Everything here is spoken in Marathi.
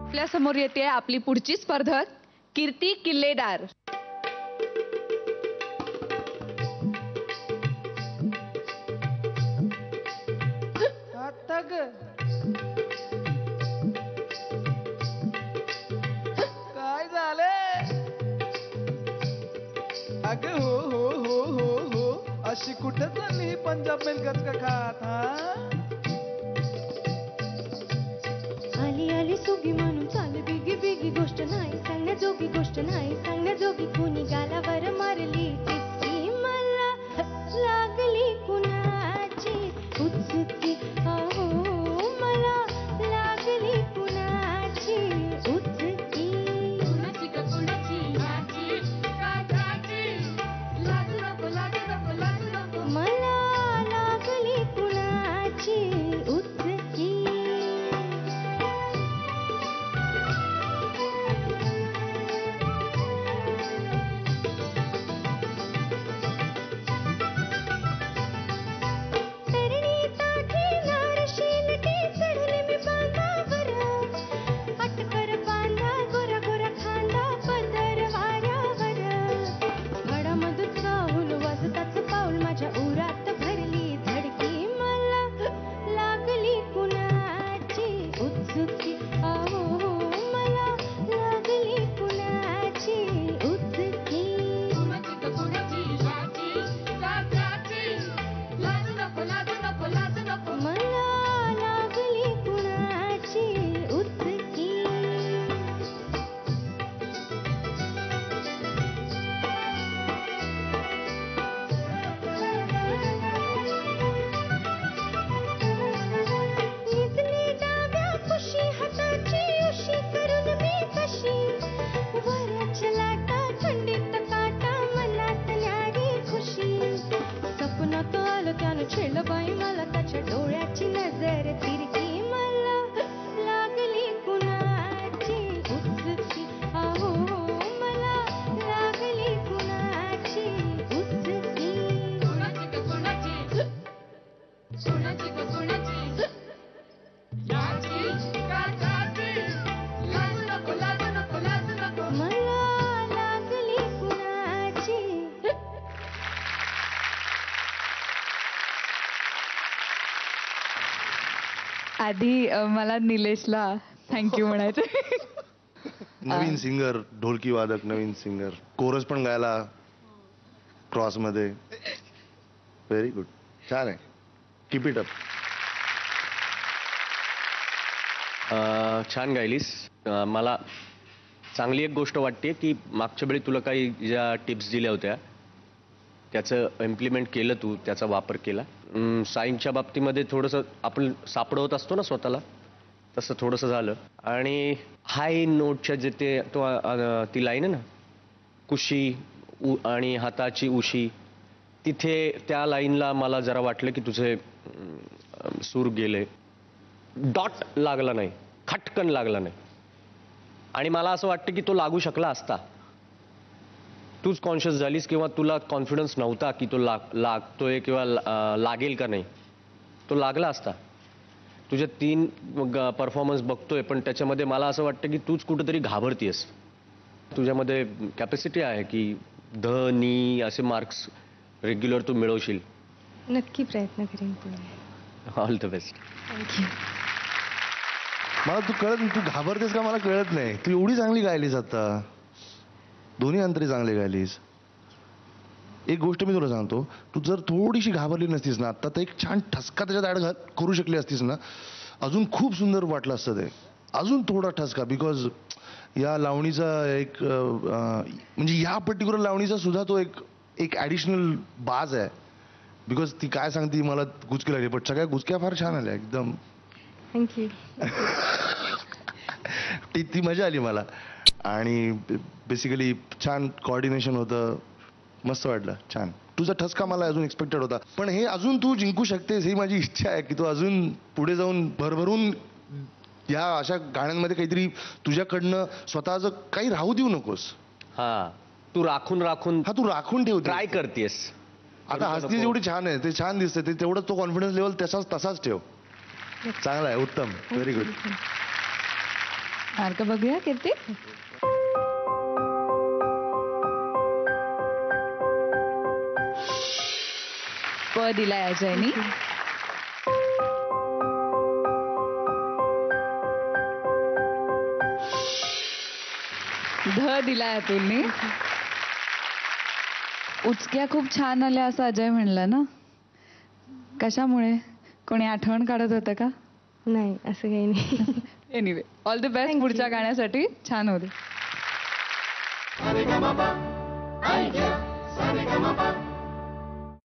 आपल्या समोर येते आपली पुढची स्पर्धक कीर्ती किल्लेदार. काय झालंय? अगं हो हो हो हो हो, अशी कुठं चालली ही पंजाब मेल गचका खात? हा, आली आली सुगी म्हणून चाल बिगी बिगी, गोष्ट नाही सांगण्याजोगी, गोष्ट नाही सांगण्याजोगी. कुणी गालावर मारली टिचकी, मला लागली कुणाची उचकी. अहो मला लागली कुणाची उचकी. कुणाची ग कुणाची, याची का त्याची? लाजू नको लाजू नको लाजू नको, मला लागली कुणाची उचकी. बाई मला त्याच्या डोळ्याची नजर तिरकी, मला लागली कुणाची उचकी. अहो मला लागली कुणाची उचकी. कुणाची ग कुणाची, कुणाची ग कुणाची, याची का त्याची? लाजू नको लाजू नको लाजू नको, मला लागली कुणाची. आधी मला निलेशला थँक्यू म्हणायचं. नवीन सिंगर, ढोलकी वादक, नवीन सिंगर, कोरस पण गायला क्रॉस मध्ये. व्हेरी गुड, छान आहे, कीप इट अप. छान गायलीस. मला चांगली एक गोष्ट वाटते की मागच्या वेळी तुला काही ज्या टिप्स दिल्या होत्या त्याचं इम्प्लिमेंट केलं तू, त्याचा वापर केला. साईंच्या बाबतीमध्ये थोडंसं आपण सापडवत असतो ना स्वतःला, तसं थोडंसं झालं. आणि हाय नोटच्या जे ते ती लाईन आहे ना, कुशी आणि हाताची उशी, तिथे त्या लाईनला मला जरा वाटलं की तुझे सूर गेले, डॉट लागला नाही, खटकन लागला नाही. आणि मला असं वाटतं की तो लागू शकला असता. तूच कॉन्शियस झालीस किंवा तुला कॉन्फिडन्स नव्हता की तो लागतोय किंवा लागेल का नाही. तो लागला असता. तुझे 3 परफॉर्मन्स बघतोय, पण त्याच्यामध्ये मला असं वाटतं की तूच कुठेतरी घाबरतीयस. तुझ्यामध्ये कॅपॅसिटी आहे की ध नी असे मार्क्स रेग्युलर तू मिळवशील. नक्की प्रयत्न करेन पुढे. All the best. थँक्यू. मला तू तू घाबरतेस का मला कळत नाही. तू एवढी चांगली गायलीस आता, दोन्ही अंतरी चांगली गायलीस. एक गोष्ट मी तुला सांगतो, तू जर थोडीशी घाबरली नसतीस ना आता, तर एक छान ठसका त्याच्यात ऍड करू शकली असतीस ना, अजून खूप सुंदर वाटलं असतं ते. अजून थोडा ठसका, बिकॉज या लावणीचा एक म्हणजे या पर्टिक्युलर लावणीचा सुद्धा तो एक ॲडिशनल बाज आहे. बिकॉज ती काय सांगते मला गुचकी लागली, पण सगळ्या गुचक्या फार छान आल्या एकदम. थँक्यू. ती मजा आली मला. आणि बेसिकली छान कोऑर्डिनेशन होतं, मस्त वाटलं, छान. तुझा ठसका मला अजून एक्सपेक्टेड होता, पण हे अजून तू जिंकू शकतेस ही माझी इच्छा आहे की तू अजून पुढे जाऊन भरभरून या अशा गाण्यांमध्ये काहीतरी तुझ्याकडनं स्वतःचं काही राहू देऊ नकोस. हा, तू राखून तू राखून ठेव, ट्राय करतेस. आता हसतीस एवढी छान आहे, ते छान दिसते, ते तेवढं तो कॉन्फिडन्स लेवल तसाच ठेव. चांगला आहे, उत्तम, व्हेरी गुड. मार्क बघूया कीर्ती. प दिलाय अजयनी. ध दिलाय अतुलनी. उचक्या खूप छान आल्या असं अजय म्हणला ना, कशामुळे? कोणी आठवण काढत होतं का? नाही असं काही नाही. Anyway, all the best Thank पुढच्या you. गाण्यासाठी. छान होते.